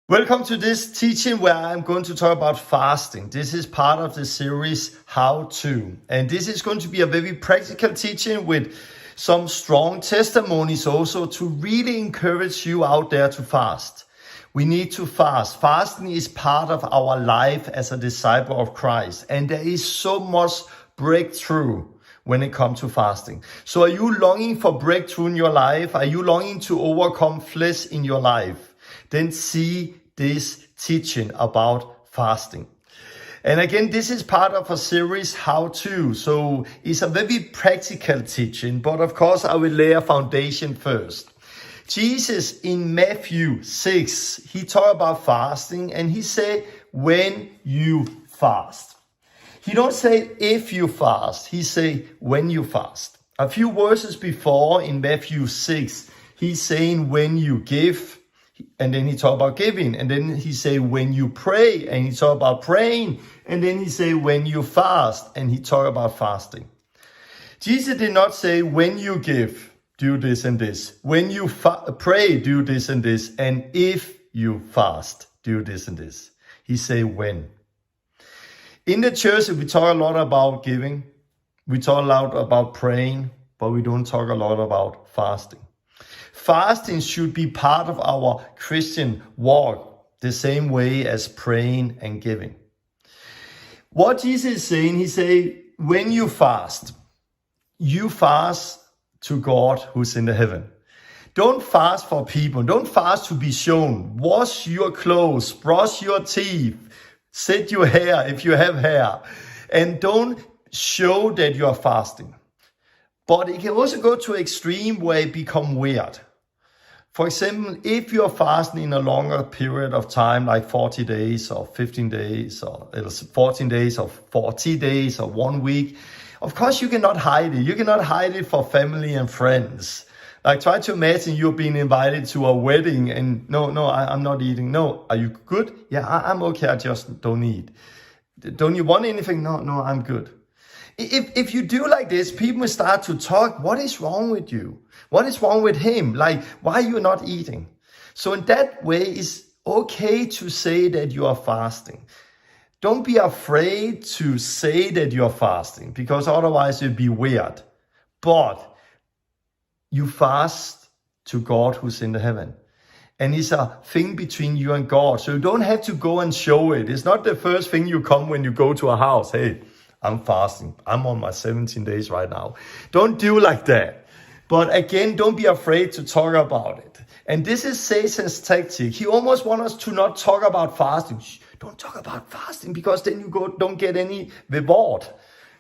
Welcome to this teaching where I'm going to talk about fasting. This is part of the series How To. And this is going to be a very practical teaching with some strong testimonies also to really encourage you out there to fast. We need to fast. Fasting is part of our life as a disciple of Christ. And there is so much breakthrough when it comes to fasting. So are you longing for breakthrough in your life? Are you longing to overcome flesh in your life? Then see this teaching about fasting. And again, this is part of a series, How To. So it's a very practical teaching, but of course I will lay a foundation first. Jesus in Matthew 6, he talked about fasting and he said, when you fast. He don't say if you fast, he say when you fast. A few verses before in Matthew 6, he's saying when you give, and then he talk about giving, and then he say when you pray, and he talk about praying, and then he say when you fast, and he talk about fasting. Jesus did not say when you give, do this and this. When you pray, do this and this. And if you fast, do this and this. He say when. In the church, we talk a lot about giving. We talk a lot about praying, but we don't talk a lot about fasting. Fasting should be part of our Christian walk the same way as praying and giving. What Jesus is saying, he say, when you fast to God who's in the heaven. Don't fast for people. Don't fast to be shown. Wash your clothes, brush your teeth, set your hair if you have hair, and don't show that you are fasting. But it can also go to extreme where it become weird. For example, if you're fasting in a longer period of time, like 40 days or 15 days or 14 days or 40 days or 1 week, of course you cannot hide it. You cannot hide it for family and friends. Like try to imagine you're being invited to a wedding and I'm not eating. No, are you good? Yeah, I'm okay. I just don't eat. Don't you want anything? No, I'm good. If you do like this, people start to talk, what is wrong with you? What is wrong with him? Like, why are you not eating? So in that way, it's okay to say that you are fasting. Don't be afraid to say that you are fasting, because otherwise it'll be weird. But you fast to God who's in the heaven. And it's a thing between you and God. So you don't have to go and show it. It's not the first thing you come when you go to a house. Hey, I'm fasting. I'm on my 17 days right now. Don't do like that. But again, don't be afraid to talk about it. And this is Satan's tactic. He almost wants us to not talk about fasting. Shh, don't talk about fasting because then you don't get any reward.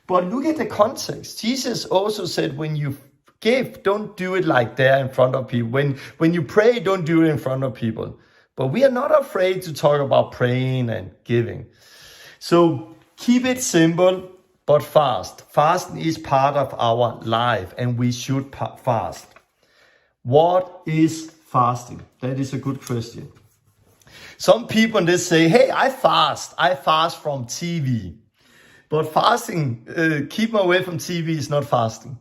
But look at the context. Jesus also said when you give, don't do it like there in front of people. When you pray, don't do it in front of people. But we are not afraid to talk about praying and giving. So keep it simple, but fast. Fasting is part of our life and we should fast. What is fasting? That is a good question. Some people, they say, hey, I fast from TV. But fasting, keep away from TV is not fasting.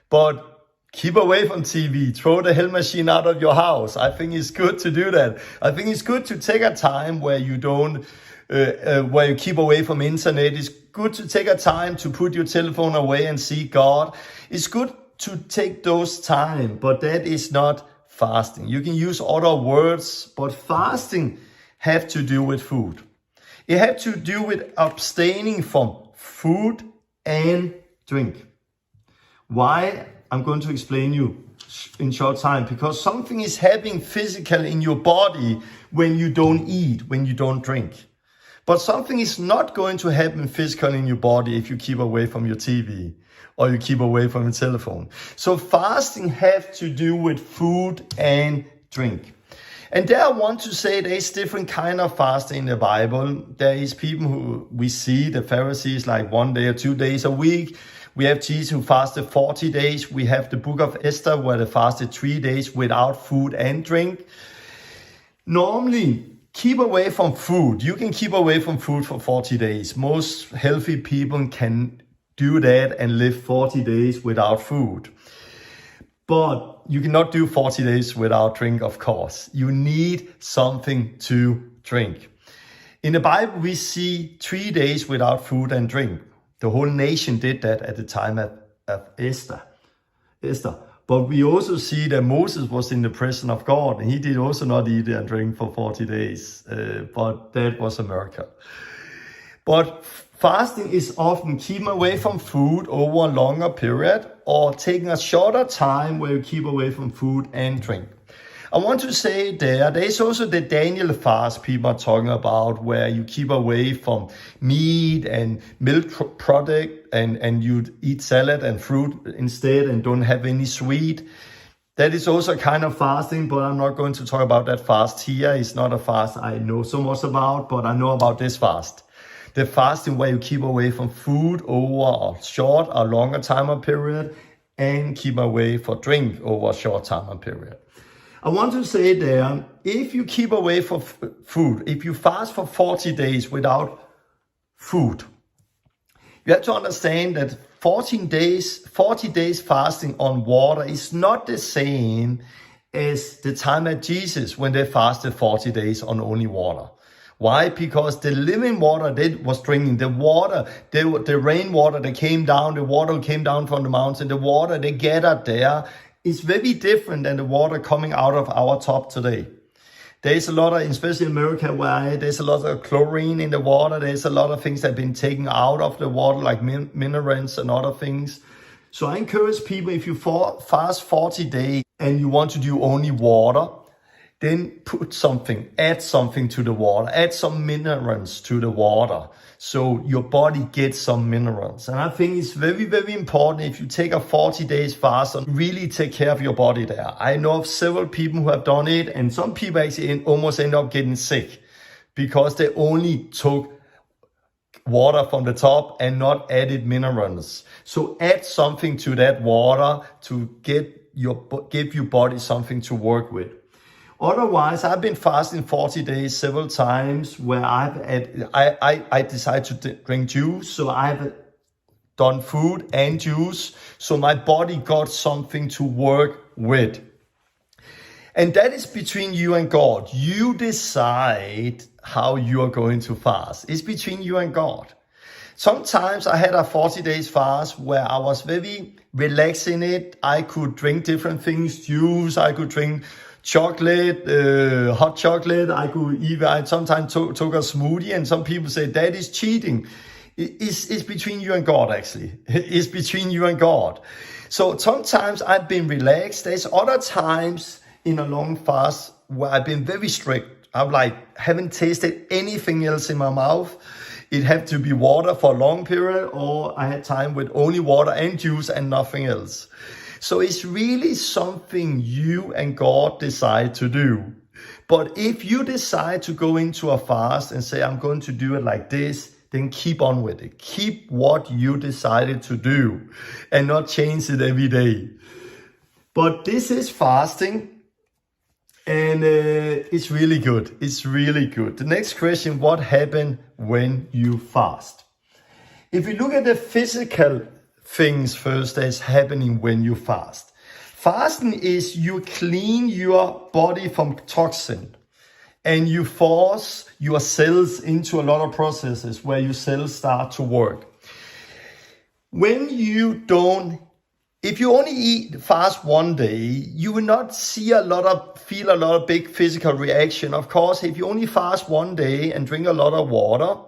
But keep away from TV. Throw the hell machine out of your house. I think it's good to do that. I think it's good to take a time where you don't where you keep away from internet. It's good to take a time to put your telephone away and see God. It's good to take those time, but that is not fasting. You can use other words, but fasting have to do with food. It have to do with abstaining from food and drink. Why? I'm going to explain you in short time, because something is happening physically in your body when you don't eat, when you don't drink. But something is not going to happen physically in your body if you keep away from your TV or you keep away from your telephone. So fasting has to do with food and drink. And there I want to say there is different kind of fasting in the Bible. There is people who we see, the Pharisees, like 1 day or 2 days a week. We have Jesus who fasted 40 days. We have the book of Esther where they fasted 3 days without food and drink. Normally, keep away from food. You can keep away from food for 40 days. Most healthy people can do that and live 40 days without food. But you cannot do 40 days without drink, of course. You need something to drink. In the Bible, we see 3 days without food and drink. The whole nation did that at the time of Esther. But we also see that Moses was in the presence of God, and he did also not eat and drink for 40 days. But that was a miracle. But fasting is often keeping away from food over a longer period, or taking a shorter time where you keep away from food and drink. I want to say there is also the Daniel fast people are talking about, where you keep away from meat and milk product and you eat salad and fruit instead and don't have any sweet. That is also a kind of fasting, but I'm not going to talk about that fast here. It's not a fast I know so much about, but I know about this fast. The fasting where you keep away from food over a short or longer time period and keep away from drink over a short time period. I want to say there, if you keep away from food, if you fast for 40 days without food, you have to understand that 40 days fasting on water is not the same as the time of Jesus when they fasted 40 days on only water. Why? Because the living water they was drinking, the water, the rainwater that came down, the water came down from the mountain, the water they gathered there is very different than the water coming out of our tub today. There's a lot of, especially in America, where there's a lot of chlorine in the water. There's a lot of things that have been taken out of the water, like minerals and other things. So I encourage people, if you fast 40 days and you want to do only water, then add something to the water, add some minerals to the water, so your body gets some minerals. And I think it's very, very important if you take a 40 days fast and really take care of your body there. I know of several people who have done it, and some people actually almost end up getting sick because they only took water from the top and not added minerals. So add something to that water to give your body something to work with. Otherwise, I've been fasting 40 days several times where I decided to drink juice. So I've done food and juice. So my body got something to work with. And that is between you and God. You decide how you are going to fast. It's between you and God. Sometimes I had a 40 days fast where I was very relaxed in it. I could drink different things, juice, I could drink chocolate, hot chocolate. I sometimes took a smoothie, and some people say that is cheating. It's between you and God, actually. It's between you and God. So sometimes I've been relaxed. There's other times in a long fast where I've been very strict. I'm like, haven't tasted anything else in my mouth. It had to be water for a long period, or I had time with only water and juice and nothing else. So it's really something you and God decide to do. But if you decide to go into a fast and say, I'm going to do it like this, then keep on with it. Keep what you decided to do and not change it every day. But this is fasting, and it's really good. It's really good. The next question, what happened when you fast? If you look at the physical things first that's happening when you fast. Fasting is you clean your body from toxin, and you force your cells into a lot of processes where your cells start to work. If you only fast one day, you will not feel a lot of big physical reaction. Of course, if you only fast one day and drink a lot of water,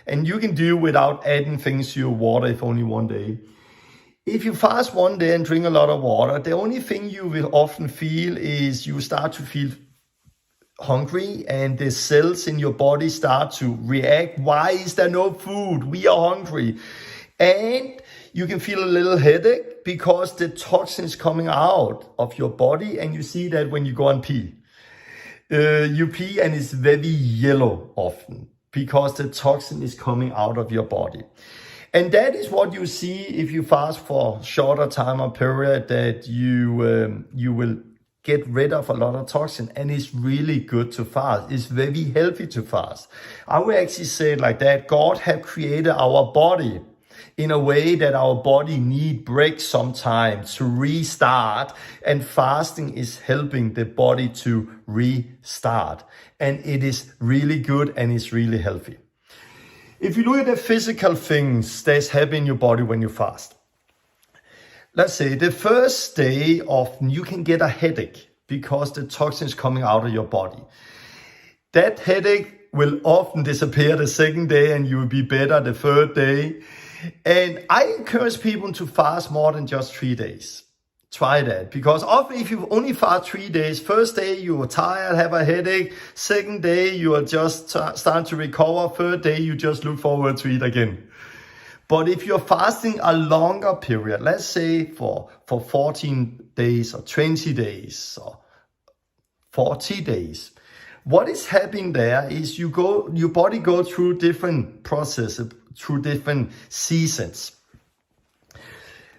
and you can do without adding things to your water if only one day. If you fast one day and drink a lot of water, the only thing you will often feel is you start to feel hungry, and the cells in your body start to react. Why is there no food? We are hungry. And you can feel a little headache because the toxin is coming out of your body, and you see that when you go and pee. You pee and it's very yellow often because the toxin is coming out of your body. And that is what you see if you fast for shorter time or period, that you will get rid of a lot of toxin, and it's really good to fast. It's very healthy to fast. I would actually say it like that. God have created our body in a way that our body need breaks sometimes to restart, and fasting is helping the body to restart. And it is really good and it's really healthy. If you look at the physical things that's happening in your body when you fast, let's say the first day often you can get a headache because the toxins coming out of your body. That headache will often disappear the second day and you will be better the third day. And I encourage people to fast more than just 3 days. Try that, because often if you only fast 3 days, first day you are tired, have a headache, second day you are just starting to recover, third day you just look forward to it again. But if you're fasting a longer period, let's say for 14 days or 20 days or 40 days, what is happening there is your body goes through different processes, through different seasons.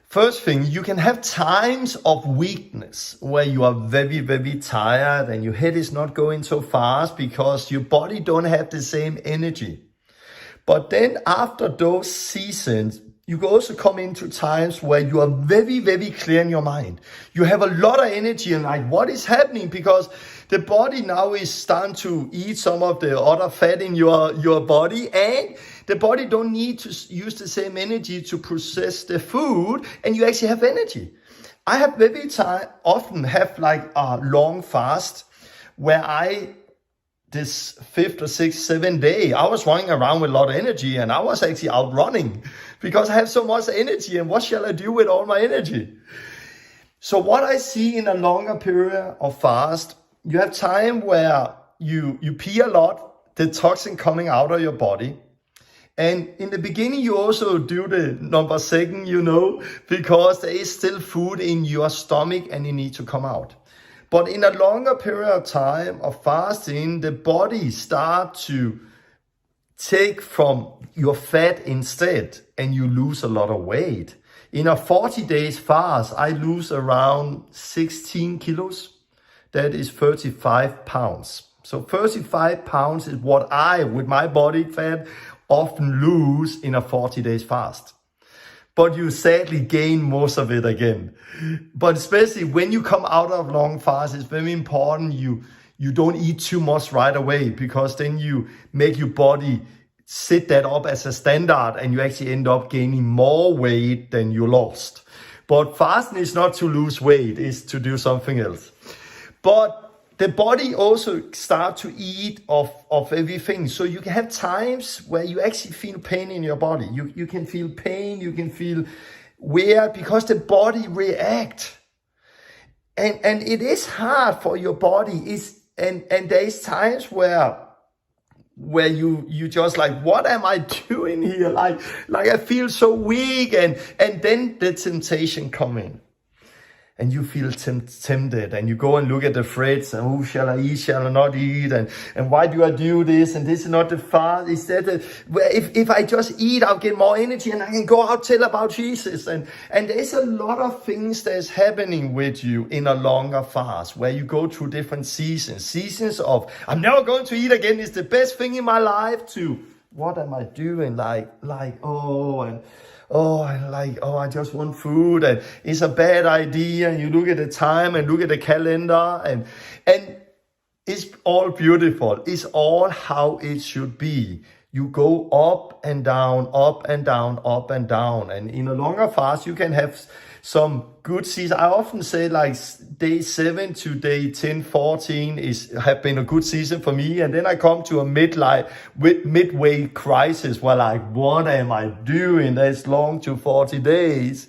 First thing, you can have times of weakness where you are very, very tired and your head is not going so fast because your body don't have the same energy. But then after those seasons, you can also come into times where you are very, very clear in your mind. You have a lot of energy and like, what is happening? Because the body now is starting to eat some of the other fat in your body, and the body don't need to use the same energy to process the food, and you actually have energy. I have often have like a long fast where this 5th or 6th, 7th day, I was running around with a lot of energy and I was actually out running because I have so much energy, and what shall I do with all my energy? So what I see in a longer period of fast, you have time where you pee a lot, the toxin coming out of your body. And in the beginning, you also do the number 7, because there is still food in your stomach and it needs to come out. But in a longer period of time of fasting, the body starts to take from your fat instead, and you lose a lot of weight. In a 40 days fast, I lose around 16 kilos. That is 35 pounds. So 35 pounds is what I, with my body fat, often lose in a 40 days fast. But you sadly gain most of it again. But especially when you come out of long fast, it's very important you don't eat too much right away, because then you make your body set that up as a standard and you actually end up gaining more weight than you lost. But fasting is not to lose weight, it's to do something else. But the body also starts to eat of everything. So you can have times where you actually feel pain in your body. You can feel pain, you can feel weird because the body reacts. And it is hard for your body. And there is times where you just like, what am I doing here? Like I feel so weak, and then the temptation come in. And you feel tempted, and you go and look at the fridge, and who shall I eat, shall I not eat, and why do I do this, and this is not the fast, is that if I just eat, I'll get more energy, and I can go out tell about Jesus, and there's a lot of things that's happening with you in a longer fast, where you go through different seasons of, I'm never going to eat again, it's the best thing in my life, to, what am I doing, I just want food, and it's a bad idea, and you look at the time and look at the calendar, and it's all beautiful. It's all how it should be. You go up and down, up and down, up and down. And in a longer fast, you can have some good season. I often say like day 7 to day 10, 14 have been a good season for me. And then I come to a midway crisis where like, what am I doing? That's long to 40 days.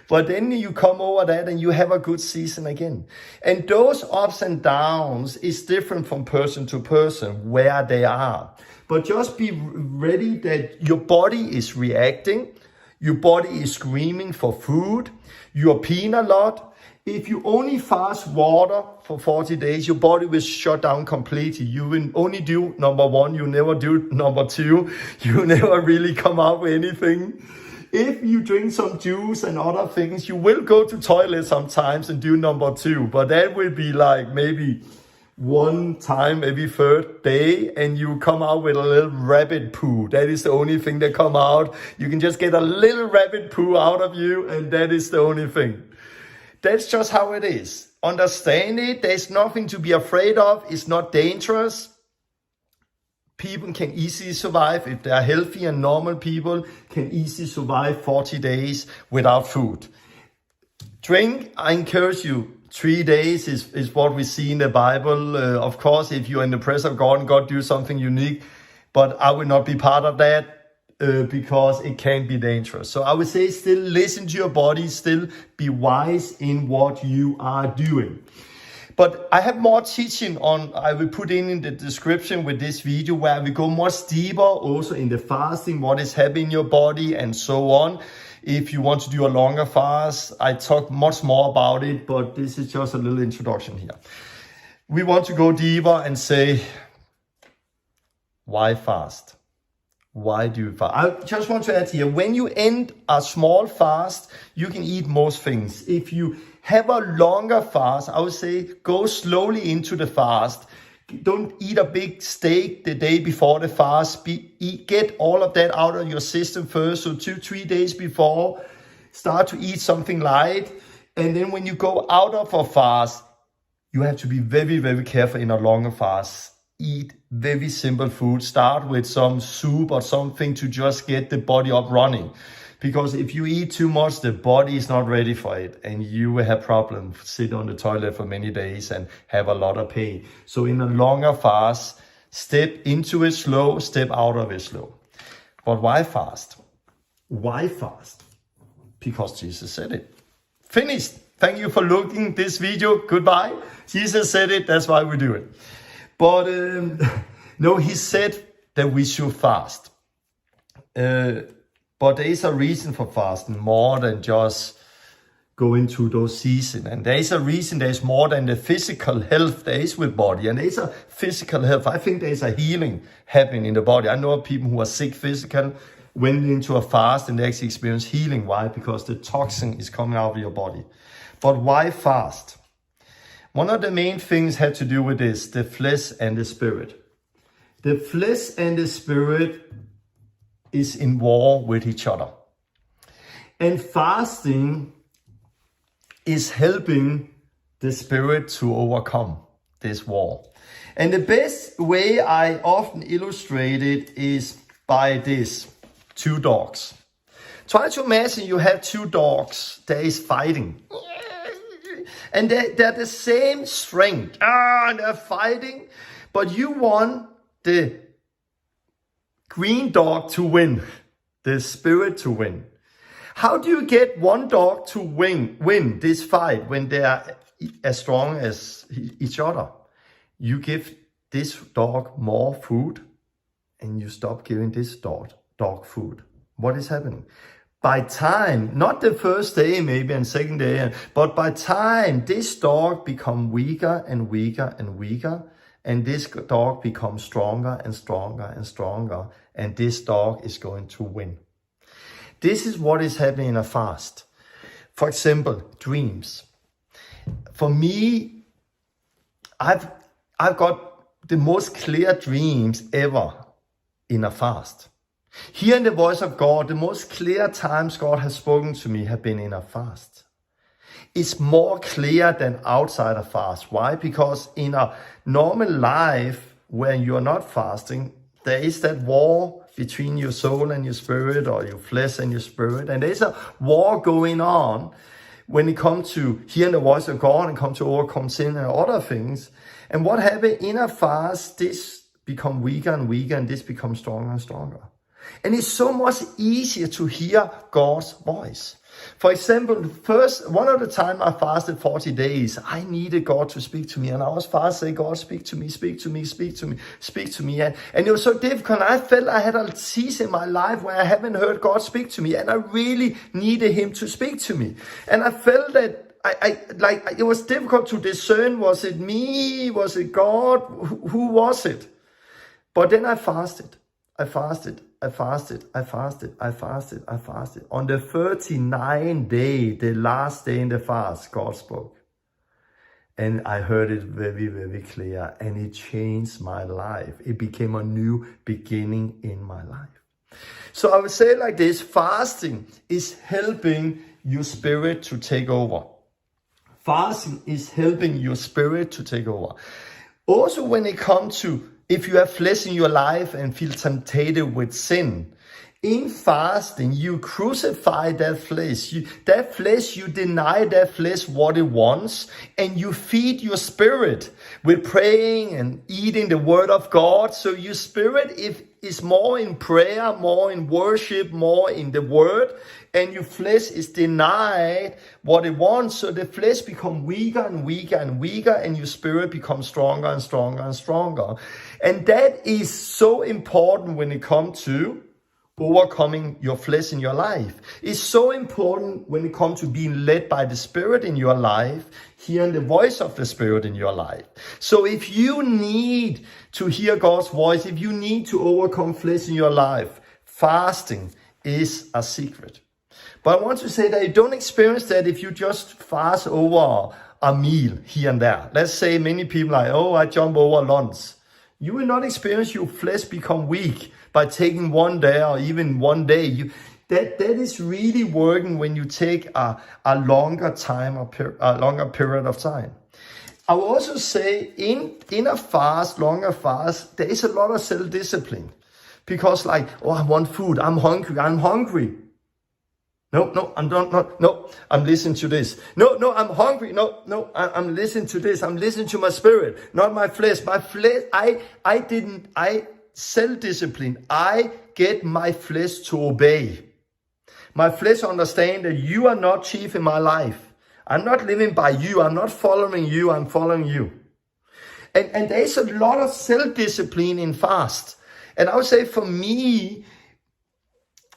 But then you come over that and you have a good season again. And those ups and downs is different from person to person where they are. But just be ready that your body is reacting. Your body is screaming for food. You're peeing a lot. If you only fast water for 40 days, your body will shut down completely. You will only do number 1. You never do number 2. You never really come out with anything. If you drink some juice and other things, you will go to toilet sometimes and do number 2. But that will be like maybe one time every third day and you come out with a little rabbit poo. That is the only thing that come out. You can just get a little rabbit poo out of you and that is the only thing. That's just how it is. Understand it. There's nothing to be afraid of. It's not dangerous. People can easily survive. If they are healthy and normal people, can easily survive 40 days without food. Drink, I encourage you. 3 days is what we see in the Bible. Of course, if you're in the presence of God and God do something unique, but I will not be part of that because it can be dangerous. So I would say still listen to your body, still be wise in what you are doing. But I have more teaching on, I will put in the description with this video where we go much deeper also in the fasting, what is happening in your body and so on. If you want to do a longer fast, I talk much more about it, but this is just a little introduction here. We want to go deeper and say, why fast? Why do you fast? I just want to add here, when you end a small fast, you can eat most things. If you have a longer fast, I would say go slowly into the fast. Don't eat a big steak the day before the fast. Get all of that out of your system first. So 2-3 days before, start to eat something light. And then when you go out of a fast, you have to be very, very careful in a longer fast. Eat very simple food. Start with some soup or something to just get the body up running. Because if you eat too much, the body is not ready for it. And you will have problems, sit on the toilet for many days and have a lot of pain. So in a longer fast, step into it slow, step out of it slow. But why fast? Why fast? Because Jesus said it. Finished. Thank you for looking this video. Goodbye. Jesus said it. That's why we do it. But no, he said that we should fast. But there is a reason for fasting more than just going through those seasons. And there is a reason there's more than the physical health there is with body. And there is a physical health. I think there is a healing happening in the body. I know of people who are sick physically, went into a fast and they actually experience healing. Why? Because the toxin is coming out of your body. But why fast? One of the main things had to do with this, the flesh and the spirit. The flesh and the spirit is in war with each other. And fasting is helping the spirit to overcome this war. And the best way I often illustrate it is by this, 2 dogs. Try to imagine you have 2 dogs that is fighting. And they're the same strength. And they're fighting, but you want the green dog to win, the spirit to win. How do you get one dog to win this fight when they are as strong as each other? You give this dog more food and you stop giving this dog food. What is happening? By time, not the first day maybe and second day, but by time this dog become weaker and weaker and weaker, and this dog becomes stronger and stronger and stronger, and this dog is going to win. This is what is happening in a fast. For example, dreams. For me, I've got the most clear dreams ever in a fast. Here in the voice of God, the most clear times God has spoken to me have been in a fast. It's more clear than outside a fast. Why? Because in a normal life, when you are not fasting, there is that war between your soul and your spirit, or your flesh and your spirit. And there's a war going on when it comes to hearing the voice of God and come to overcome sin and other things. And what happens in a fast, this becomes weaker and weaker, and this becomes stronger and stronger. And it's so much easier to hear God's voice. For example, one of the time I fasted 40 days, I needed God to speak to me. And I was fasting, saying, God, speak to me, speak to me, speak to me, speak to me. And it was so difficult. I felt I had a season in my life where I haven't heard God speak to me. And I really needed him to speak to me. And I felt that it was difficult to discern, was it me? Was it God? Who was it? But then I fasted. I fasted. On the 39th day, the last day in the fast, God spoke. And I heard it very, very clear, and it changed my life. It became a new beginning in my life. So I would say like this, fasting is helping your spirit to take over. Fasting is helping your spirit to take over. Also, when it comes to if you have flesh in your life and feel tempted with sin, in fasting, you crucify that flesh. You deny that flesh what it wants, and you feed your spirit with praying and eating the word of God. So your spirit is more in prayer, more in worship, more in the word, and your flesh is denied what it wants. So the flesh becomes weaker and weaker and weaker, and your spirit becomes stronger and stronger and stronger. And that is so important when it comes to overcoming your flesh in your life. It's so important when it comes to being led by the Spirit in your life, hearing the voice of the Spirit in your life. So if you need to hear God's voice, if you need to overcome flesh in your life, fasting is a secret. But I want to say that you don't experience that if you just fast over a meal here and there. Let's say many people are like, oh, I jump over lunch. You will not experience your flesh become weak by taking one day or even one day. That is really working when you take a longer time, a longer period of time. I will also say in a fast, longer fast, there is a lot of self-discipline. Because like, oh, I want food, I'm hungry. No, I'm not. No, I'm listening to this. No, I'm hungry. No, I'm listening to this. I'm listening to my spirit, not my flesh. My flesh, I self-discipline. I get my flesh to obey. My flesh understand that you are not chief in my life. I'm not living by you. I'm not following you. I'm following you. And there's a lot of self-discipline in fast. And I would say for me,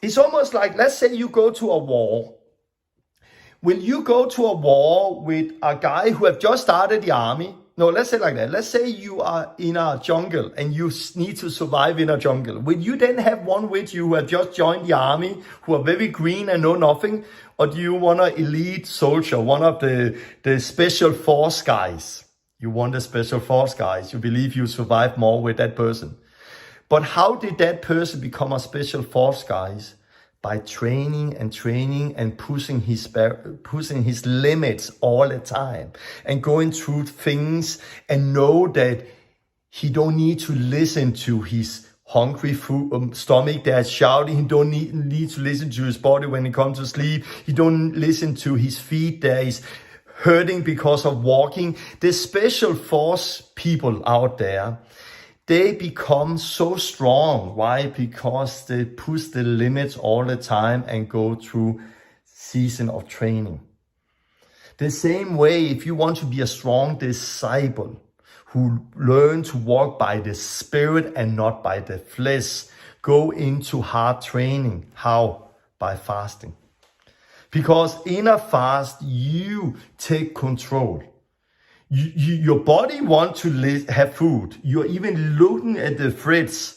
it's almost like, let's say you go to a war. Will you go to a war with a guy who have just started the army? No, let's say like that. Let's say you are in a jungle and you need to survive in a jungle. Will you then have one with you who have just joined the army, who are very green and know nothing? Or do you want an elite soldier, one of the special force guys? You want the special force guys. You believe you survive more with that person. But how did that person become a special force guys? By training and pushing his limits all the time and going through things and know that he don't need to listen to his hungry stomach that's shouting. He don't need to listen to his body when he comes to sleep. He don't listen to his feet that is hurting because of walking. The special force people out there, they become so strong. Why? Because they push the limits all the time and go through season of training. The same way, if you want to be a strong disciple who learn to walk by the Spirit and not by the flesh, go into hard training. How? By fasting. Because in a fast, you take control. Your body wants to have food. You're even looking at the fridge.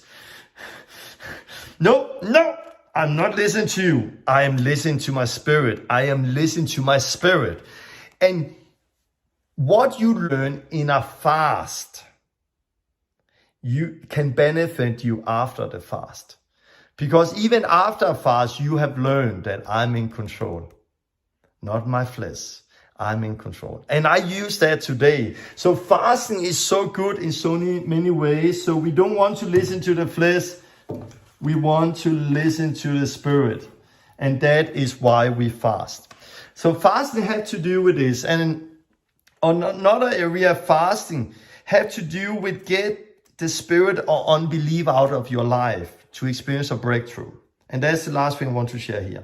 No, I'm not listening to you. I am listening to my spirit. I am listening to my spirit. And what you learn in a fast, you can benefit you after the fast. Because even after a fast, you have learned that I'm in control, not my flesh. I'm in control. And I use that today. So fasting is so good in so many ways. So we don't want to listen to the flesh. We want to listen to the Spirit. And that is why we fast. So fasting had to do with this. And another area of fasting had to do with get the spirit or unbelief out of your life to experience a breakthrough. And that's the last thing I want to share here.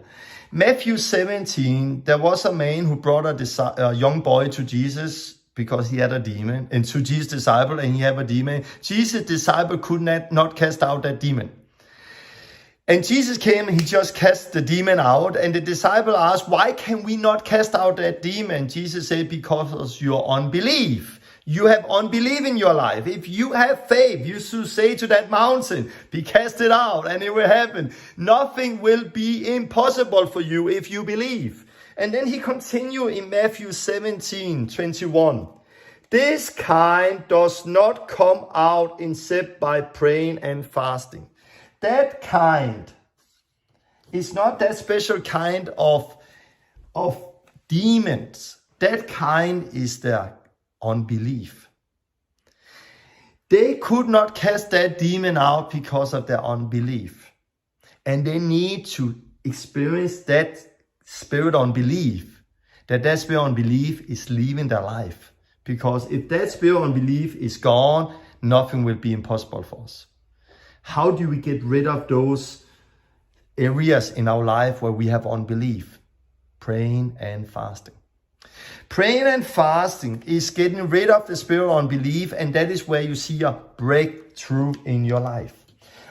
Matthew 17, there was a man who brought a young boy to Jesus because he had a demon, and to Jesus' disciple, and he had a demon. Jesus' disciple could not cast out that demon. And Jesus came and he just cast the demon out, and the disciple asked, why can we not cast out that demon? Jesus said, because of your unbelief. You have unbelief in your life. If you have faith, you should say to that mountain, be casted out, and it will happen. Nothing will be impossible for you if you believe. And then he continued in Matthew 17:21. This kind does not come out except by praying and fasting. That kind is not that special kind of demons. That kind is their unbelief. They could not cast that demon out because of their unbelief. And they need to experience that spirit of unbelief, that spirit of unbelief is leaving their life. Because if that spirit of unbelief is gone, nothing will be impossible for us. How do we get rid of those areas in our life where we have unbelief? Praying and fasting. Praying and fasting is getting rid of the spirit of unbelief, and that is where you see a breakthrough in your life.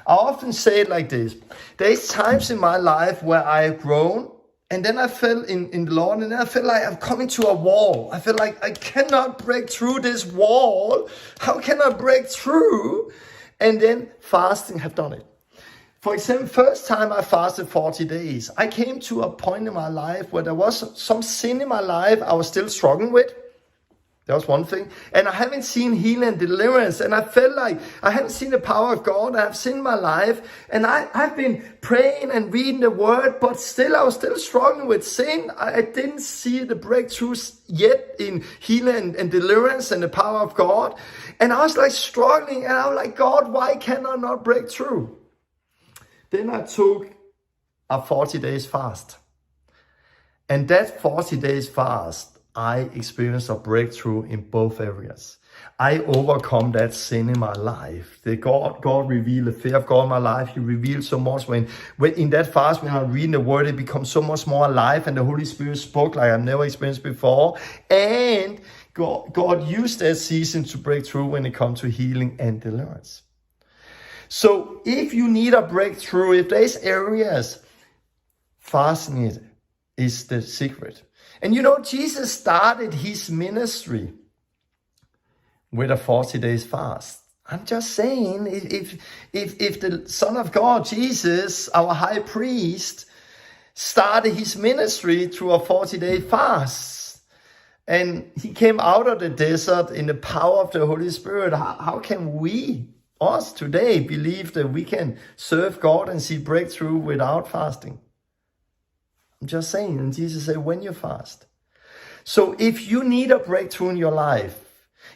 I often say it like this. There's times in my life where I have grown, and then I fell in the Lord, and then I feel like I'm coming to a wall. I feel like I cannot break through this wall. How can I break through? And then fasting have done it. For example, first time I fasted 40 days, I came to a point in my life where there was some sin in my life I was still struggling with. That was one thing. And I haven't seen healing and deliverance. And I felt like I haven't seen the power of God. I've seen my life. And I've been praying and reading the word, but still I was still struggling with sin. I didn't see the breakthroughs yet in healing and deliverance and the power of God. And I was like struggling. And I was like, God, why can I not break through? Then I took a 40 days fast. And that 40 days fast, I experienced a breakthrough in both areas. I overcome that sin in my life. God revealed the fear of God in my life. He revealed so much. When in that fast, when I'm reading the word, it becomes so much more alive, and the Holy Spirit spoke like I've never experienced before. And God used that season to break through when it comes to healing and deliverance. So if you need a breakthrough, if there's areas, fasting is the secret. And you know, Jesus started his ministry with a 40 days fast. I'm just saying, if the Son of God, Jesus, our high priest, started his ministry through a 40-day fast, and he came out of the desert in the power of the Holy Spirit, how can we, us today, believe that we can serve God and see breakthrough without fasting? I'm just saying, and Jesus said, when you fast. So if you need a breakthrough in your life,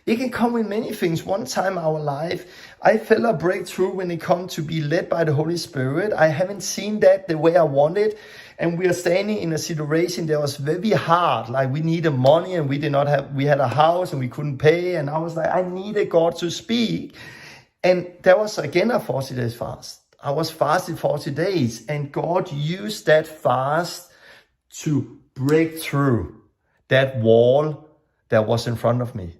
it can come with many things. One time in our life, I felt a breakthrough when it comes to be led by the Holy Spirit. I haven't seen that the way I wanted. And we are standing in a situation that was very hard. Like we needed money and we had a house and we couldn't pay. And I was like, I needed God to speak. And there was again a 40 days fast. I was fasting 40 days, and God used that fast to break through that wall that was in front of me.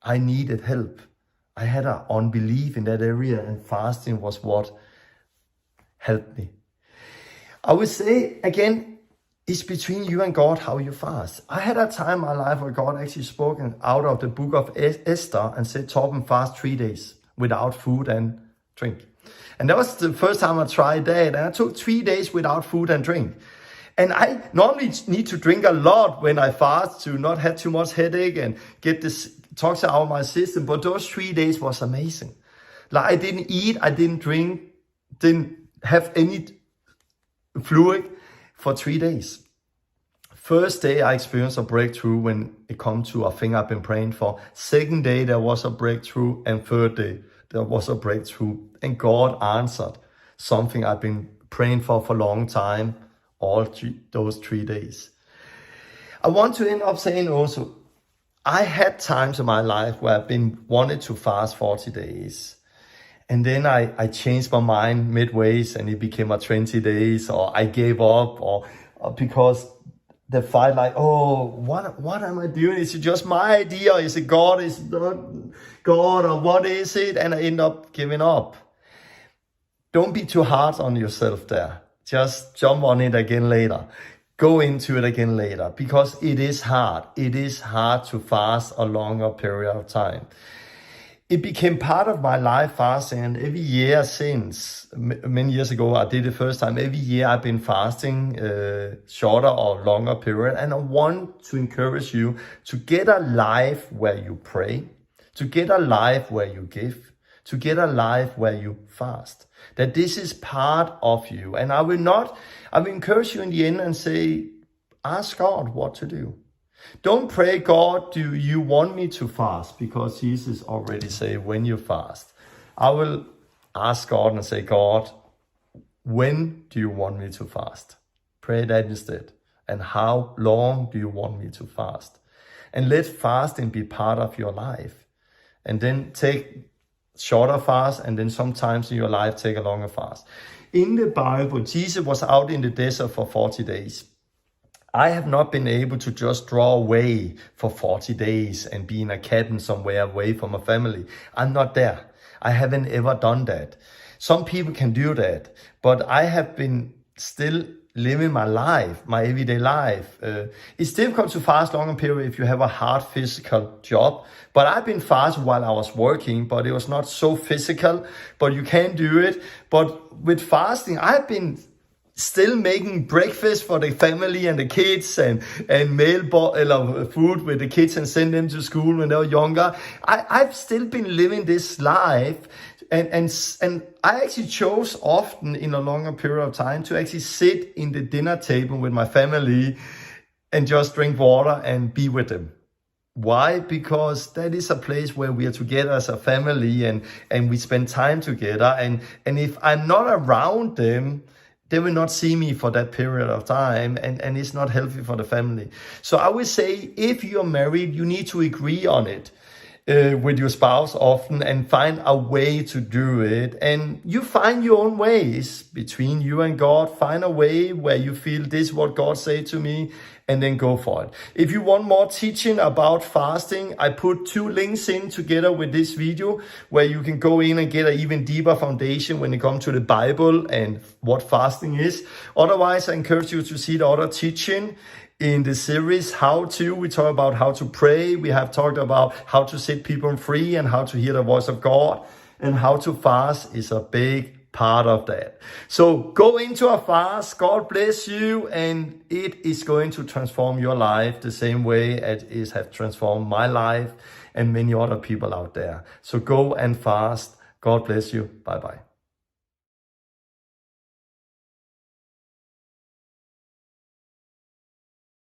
I needed help. I had an unbelief in that area, and fasting was what helped me. I would say, again, it's between you and God how you fast. I had a time in my life where God actually spoke out of the book of Esther and said, Tolben, fast 3 days without food and drink. And that was the first time I tried that. And I took 3 days without food and drink. And I normally need to drink a lot when I fast to not have too much headache and get this toxin out of my system. But those 3 days was amazing. Like I didn't eat, I didn't drink, didn't have any fluid for 3 days. First day I experienced a breakthrough when it comes to a thing I've been praying for. Second day there was a breakthrough, and third day there was a breakthrough. And God answered something I've been praying for a long time, those 3 days. I want to end up saying also, I had times in my life where I've been wanted to fast 40 days. And then I changed my mind midways and it became a 20 days, or I gave up, or because the fight like, oh, what am I doing? Is it just my idea? Is it God? Is it not God? Or what is it? And I end up giving up. Don't be too hard on yourself there. Just jump on it again later. Go into it again later, because it is hard. It is hard to fast a longer period of time. it became part of my life fasting, and every year since, many years ago, I did it first time. Every year I've been fasting, shorter or longer period, and I want to encourage you to get a life where you pray, to get a life where you give, to get a life where you fast. That this is part of you, and I will encourage you in the end and say, ask God what to do. Don't pray, God, do you want me to fast? Because Jesus already say, when you fast. I will ask God and say, God, when do you want me to fast? Pray that instead. And how long do you want me to fast? And let fasting be part of your life. And then take shorter fast, and then sometimes in your life take a longer fast. In the Bible, Jesus was out in the desert for 40 days. I have not been able to just draw away for 40 days and be in a cabin somewhere away from a family. I'm not there. I haven't ever done that. Some people can do that, but I have been still living my life, my everyday life. It's difficult to fast longer period if you have a hard physical job. But I've been fasting while I was working, but it was not so physical. But you can do it. But with fasting, I've been still making breakfast for the family and the kids, and food with the kids and send them to school when they were younger. I've still been living this life, and I actually chose often in a longer period of time to actually sit in the dinner table with my family and just drink water and be with them. Why? Because that is a place where we are together as a family, and we spend time together, and if I'm not around them, they will not see me for that period of time, and it's not healthy for the family. So I would say, if you're married, you need to agree on it with your spouse often and find a way to do it. And you find your own ways between you and God. Find a way where you feel this is what God said to me, and then go for it. If you want more teaching about fasting, I put 2 links in together with this video where you can go in and get an even deeper foundation when it comes to the Bible and what fasting is. Otherwise, I encourage you to see the other teaching in the series How To. We talk about how to pray. We have talked about how to set people free and how to hear the voice of God. And how to fast is a big part of that. So go into a fast. God bless you, and it is going to transform your life the same way as it has transformed my life and many other people out there. So go and fast. God bless you. Bye-bye.